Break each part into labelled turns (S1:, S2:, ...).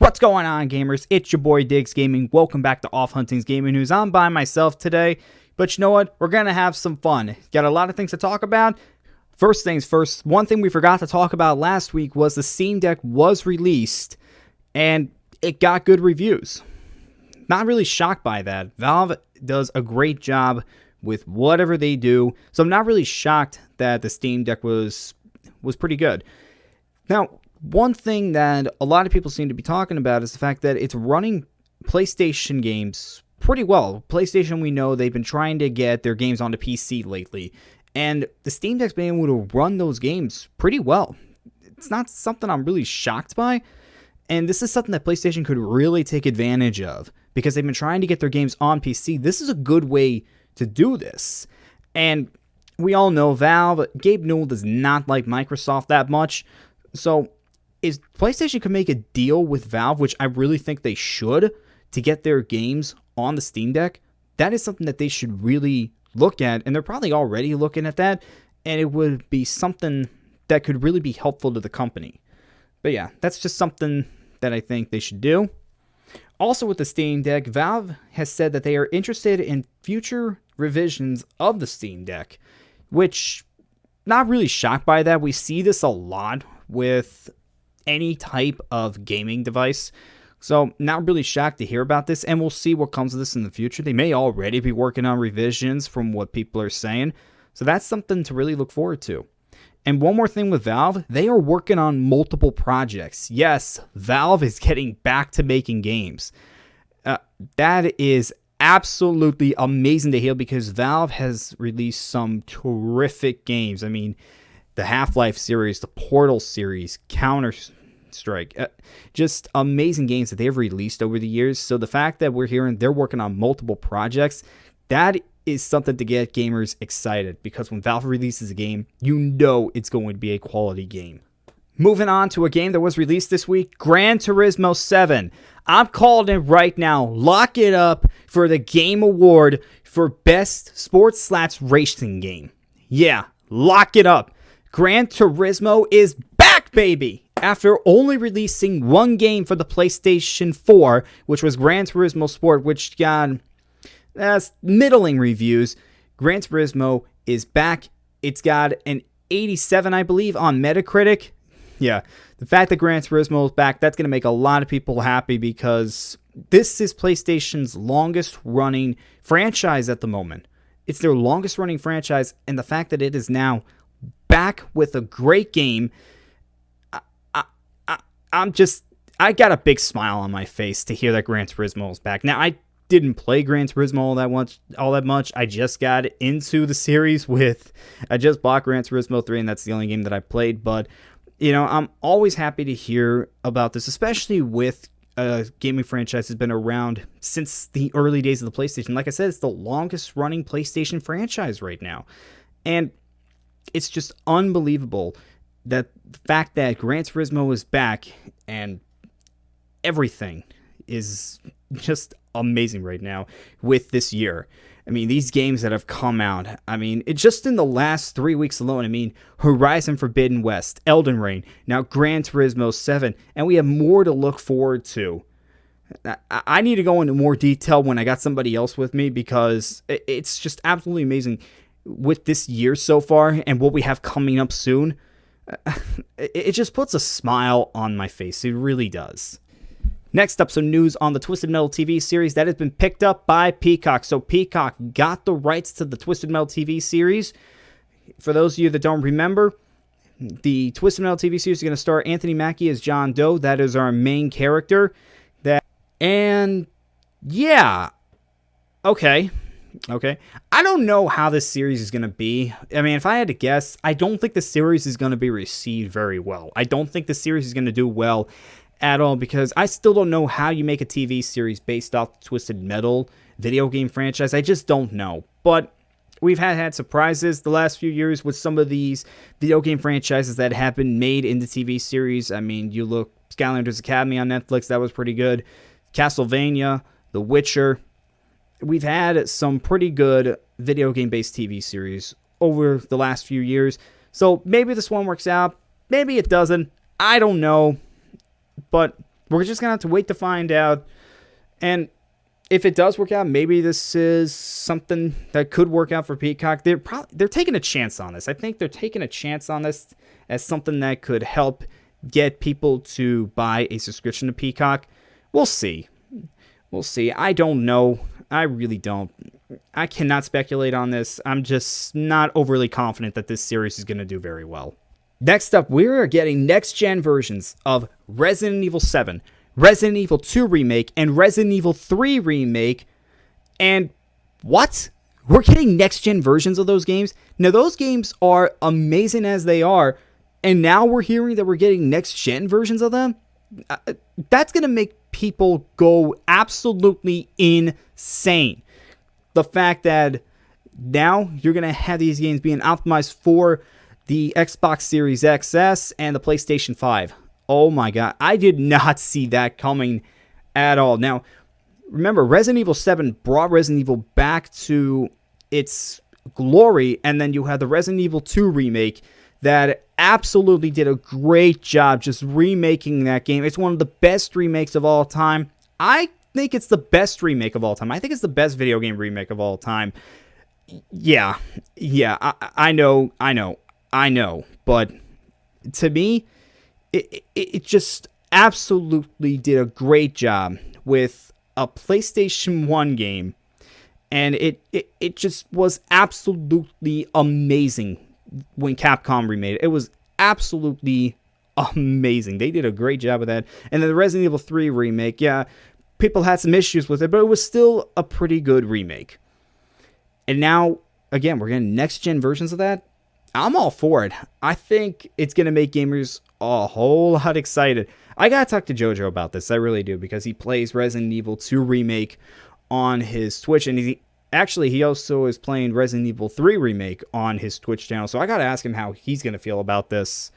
S1: What's going on, gamers? It's your boy Diggs Gaming. Welcome back to Off Hunting's Gaming News. I'm by myself today, but you know what? We're going to have some fun. Got a lot of things to talk about. First things first, one thing we forgot to talk about last week was the Steam Deck was released, and it got good reviews. Not really shocked by that. Valve does a great job with whatever they do, so I'm not really shocked that the Steam Deck was pretty good. Now, one thing that a lot of people seem to be talking about is the fact that it's running PlayStation games pretty well. PlayStation, we know they've been trying to get their games onto PC lately, and the Steam Deck's been able to run those games pretty well. It's not something I'm really shocked by, and this is something that PlayStation could really take advantage of because they've been trying to get their games on PC. This is a good way to do this, and we all know Valve, Gabe Newell does not like Microsoft that much, so if PlayStation could make a deal with Valve, which I really think they should, to get their games on the Steam Deck, that is something that they should really look at, and they're probably already looking at that, and it would be something that could really be helpful to the company. But yeah, that's just something that I think they should do. Also with the Steam Deck, Valve has said that they are interested in future revisions of the Steam Deck, which, not really shocked by that. We see this a lot with any type of gaming device. So not really shocked to hear about this, and we'll see what comes of this in the future. They may already be working on revisions from what people are saying. So that's something to really look forward to. And one more thing with Valve, they are working on multiple projects. Yes, Valve is getting back to making games. That is absolutely amazing to hear because Valve has released some terrific games. I mean, the Half-Life series, the Portal series, Counter-Strike, just amazing games that they've released over the years. So the fact that we're hearing they're working on multiple projects, that is something to get gamers excited because when Valve releases a game, you know it's going to be a quality game. Moving on to a game that was released this week, Gran Turismo 7. I'm calling it right now. Lock it up for the Game Award for Best Sports/Racing Game. Yeah, lock it up. Gran Turismo is back, baby! After only releasing one game for the PlayStation 4, which was Gran Turismo Sport, which got middling reviews, Gran Turismo is back. It's got an 87, I believe, on Metacritic. Yeah, the fact that Gran Turismo is back, that's going to make a lot of people happy because this is PlayStation's longest running franchise at the moment. It's their longest running franchise, and the fact that it is now back with a great game, I got a big smile on my face to hear that Gran Turismo is back. Now, I didn't play Gran Turismo all that much. I just got into the series I just bought Gran Turismo 3, and that's the only game that I played. But, you know, I'm always happy to hear about this, especially with a gaming franchise that's been around since the early days of the PlayStation. Like I said, it's the longest running PlayStation franchise right now. And it's just unbelievable that the fact that Gran Turismo is back and everything is just amazing right now with this year. I mean, these games that have come out, I mean, it's just in the last 3 weeks alone. I mean, Horizon Forbidden West, Elden Ring, now Gran Turismo 7, and we have more to look forward to. I need to go into more detail when I got somebody else with me because it's just absolutely amazing with this year so far and what we have coming up soon. It just puts a smile on my face. It really does. Next up, some news on the Twisted Metal TV series that has been picked up by Peacock. So Peacock got the rights to the Twisted Metal TV series. For those of you that don't remember, the Twisted Metal TV series is going to star Anthony Mackie as John Doe. That is our main character. And yeah, okay. I don't know how this series is going to be. I mean, if I had to guess, I don't think the series is going to be received very well. I don't think the series is going to do well at all because I still don't know how you make a TV series based off the Twisted Metal video game franchise. I just don't know. But we've had surprises the last few years with some of these video game franchises that have been made into TV series. I mean, you look Skylanders Academy on Netflix, that was pretty good. Castlevania, The Witcher. We've had some pretty good video game-based TV series over the last few years. So maybe this one works out. Maybe it doesn't. I don't know. But we're just going to have to wait to find out. And if it does work out, maybe this is something that could work out for Peacock. They're taking a chance on this. I think they're taking a chance on this as something that could help get people to buy a subscription to Peacock. We'll see. We'll see. I don't know. I really don't. I cannot speculate on this. I'm just not overly confident that this series is going to do very well. Next up, we're getting next-gen versions of Resident Evil 7, Resident Evil 2 Remake, and Resident Evil 3 Remake. And what? We're getting next-gen versions of those games? Now, those games are amazing as they are, and now we're hearing that we're getting next-gen versions of them? That's going to make people go absolutely insane. The fact that now you're going to have these games being optimized for the Xbox Series XS and the PlayStation 5. Oh my god, I did not see that coming at all. Now, remember, Resident Evil 7 brought Resident Evil back to its glory, and then you had the Resident Evil 2 remake that absolutely did a great job just remaking that game. It's one of the best remakes of all time. I think it's the best remake of all time. I think it's the best video game remake of all time. Yeah, I know. But to me, it just absolutely did a great job with a PlayStation 1 game. And it just was absolutely amazing when Capcom remade it. It was absolutely amazing. They did a great job with that. And then the Resident Evil 3 remake, yeah, people had some issues with it, but it was still a pretty good remake. And now, again, we're getting next-gen versions of that. I'm all for it. I think it's going to make gamers a whole lot excited. I got to talk to JoJo about this. I really do, because he plays Resident Evil 2 Remake on his Twitch, and he also is playing Resident Evil 3 Remake on his Twitch channel, so I got to ask him how he's going to feel about this.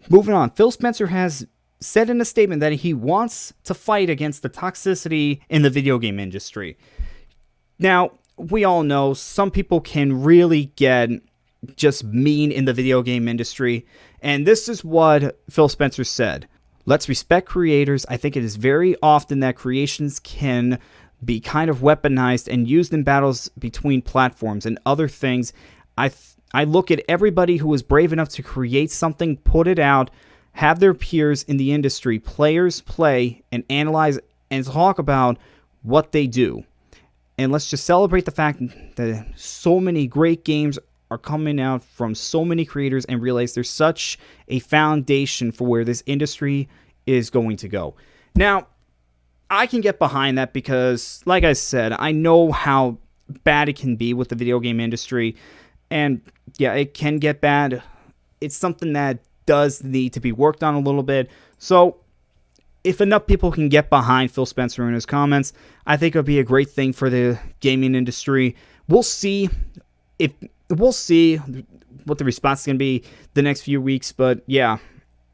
S1: Moving on, Phil Spencer has said in a statement that he wants to fight against the toxicity in the video game industry. Now, we all know some people can really get just mean in the video game industry, and this is what Phil Spencer said. Let's respect creators. I think it is very often that creations can be kind of weaponized and used in battles between platforms and other things. I look at everybody who is brave enough to create something, put it out, have their peers in the industry, players play and analyze and talk about what they do. And let's just celebrate the fact that so many great games are coming out from so many creators and realize there's such a foundation for where this industry is going to go. Now, I can get behind that because, like I said, I know how bad it can be with the video game industry. And yeah, it can get bad. It's something that does need to be worked on a little bit. So if enough people can get behind Phil Spencer in his comments, I think it'll be a great thing for the gaming industry. We'll see what the response is going to be the next few weeks. But yeah,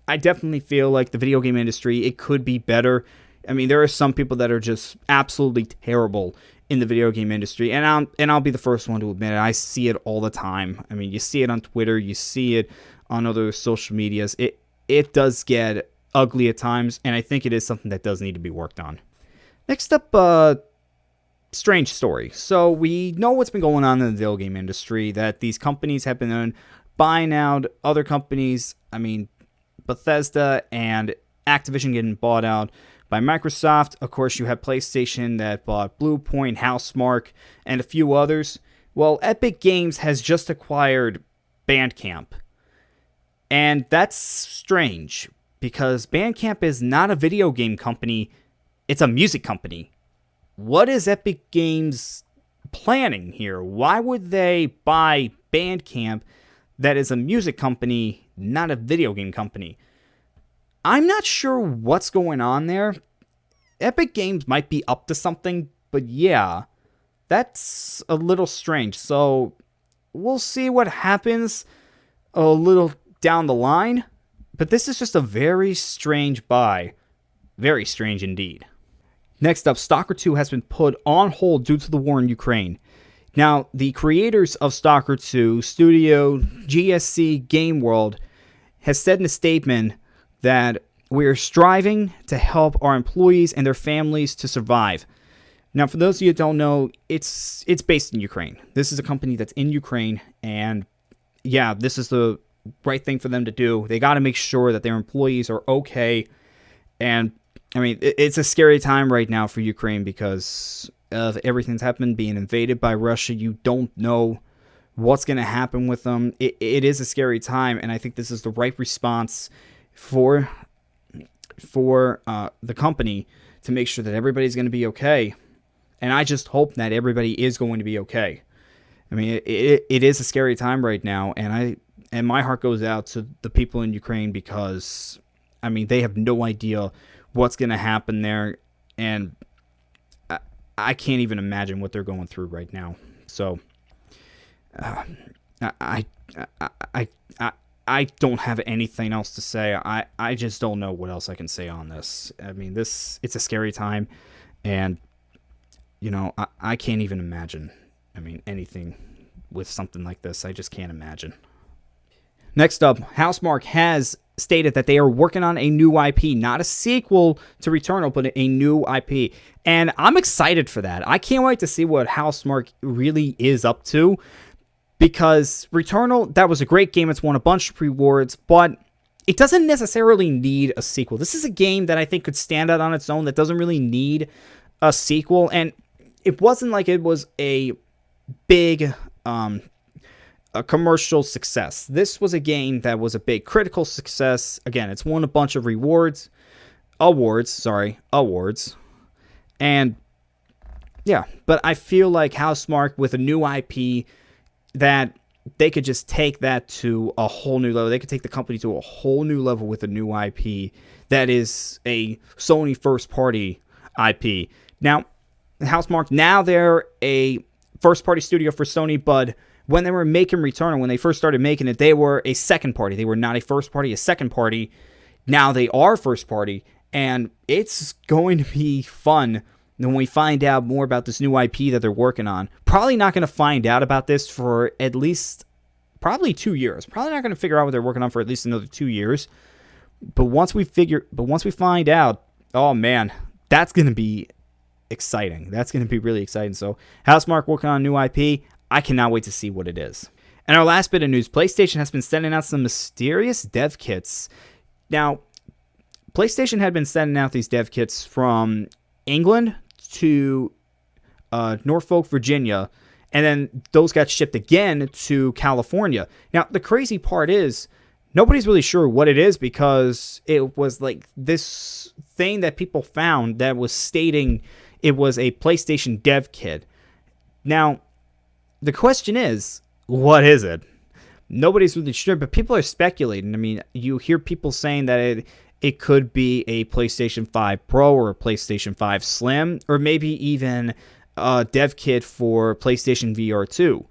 S1: I definitely feel like the video game industry, it could be better. I mean, there are some people that are just absolutely terrible in the video game industry, and I'll be the first one to admit it. I see it all the time. I mean, you see it on Twitter, you see it on other social medias. It does get ugly at times, and I think it is something that does need to be worked on. Next up, strange story. So we know what's been going on in the video game industry, that these companies have been buying out other companies. I mean, Bethesda and Activision getting bought out by Microsoft. Of course, you have PlayStation that bought Bluepoint, Housemarque, and a few others. Well, Epic Games has just acquired Bandcamp. And that's strange, because Bandcamp is not a video game company, it's a music company. What is Epic Games planning here? Why would they buy Bandcamp that is a music company, not a video game company? I'm not sure what's going on there. Epic Games might be up to something, but yeah, that's a little strange. So we'll see what happens a little down the line, but this is just a very strange buy. Very strange indeed. Next up, Stalker 2 has been put on hold due to the war in Ukraine. Now, the creators of Stalker 2, Studio GSC Game World, has said in a statement that we are striving to help our employees and their families to survive. Now, for those of you who don't know, it's based in Ukraine. This is a company that's in Ukraine, and yeah, this is the right thing for them to do. They got to make sure that their employees are okay. And I mean, it's a scary time right now for Ukraine because of everything's happened, being invaded by Russia. You don't know what's going to happen with them. It is a scary time, and I think this is the right response for the company to make sure that everybody's going to be okay. And I just hope that everybody is going to be okay. I mean, it is a scary time right now, and my heart goes out to the people in Ukraine because, I mean, they have no idea what's going to happen there, and I can't even imagine what they're going through right now. So, I don't have anything else to say. I just don't know what else I can say on this. I mean, it's a scary time, and you know, I can't even imagine. I mean, anything with something like this, I just can't imagine. Next up, Housemarque has stated that they are working on a new IP, not a sequel to Returnal, but a new IP. And I'm excited for that. I can't wait to see what Housemarque really is up to, because Returnal, that was a great game. It's won a bunch of rewards, but it doesn't necessarily need a sequel. This is a game that I think could stand out on its own, that doesn't really need a sequel. And it wasn't like it was a big a commercial success. This was a game that was a big critical success. Again, it's won a bunch of awards. And yeah, but I feel like Housemarque with a new IP, that they could just take that to a whole new level. They could take the company to a whole new level with a new IP that is a Sony first-party IP. Now, Housemarque, now they're a first-party studio for Sony, but when they were making Returnal, when they first started making it, they were a second party. They were not a first party, a second party. Now they are first party, and it's going to be fun when we find out more about this new IP that they're working on. Probably not going to find out about this for at least probably 2 years. Probably not going to figure out what they're working on for at least another 2 years. But once we find out, oh man, that's going to be exciting. That's going to be really exciting. So Housemarque working on a new IP. I cannot wait to see what it is. And our last bit of news, PlayStation has been sending out some mysterious dev kits. Now, PlayStation had been sending out these dev kits from England to Norfolk, Virginia, and then those got shipped again to California. Now, the crazy part is, nobody's really sure what it is, because it was like this thing that people found that was stating it was a PlayStation dev kit. Now, the question is, what is it? Nobody's really sure, but people are speculating. I mean, you hear people saying that it could be a PlayStation 5 Pro or a PlayStation 5 Slim, or maybe even a dev kit for PlayStation VR 2.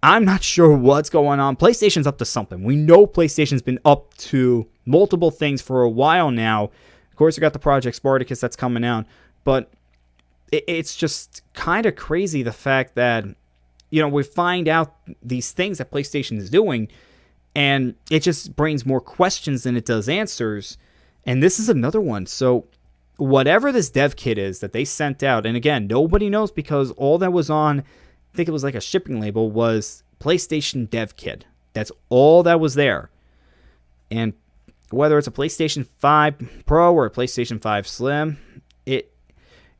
S1: I'm not sure what's going on. PlayStation's up to something. We know PlayStation's been up to multiple things for a while now. Of course, we got the Project Spartacus that's coming out, but it's just kind of crazy the fact that, you know, we find out these things that PlayStation is doing, and it just brings more questions than it does answers. And this is another one. So whatever this dev kit is that they sent out, and again, nobody knows, because all that was on, I think it was like a shipping label, was PlayStation dev kit. That's all that was there. And whether it's a PlayStation 5 Pro or a PlayStation 5 Slim,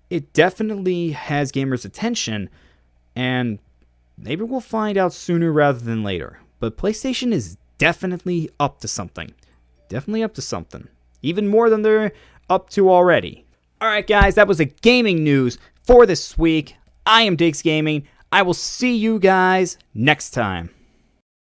S1: it definitely has gamers' attention, and maybe we'll find out sooner rather than later. But PlayStation is definitely up to something. Definitely up to something. Even more than they're up to already. Alright guys, that was the gaming news for this week. I am Diggs Gaming. I will see you guys next time.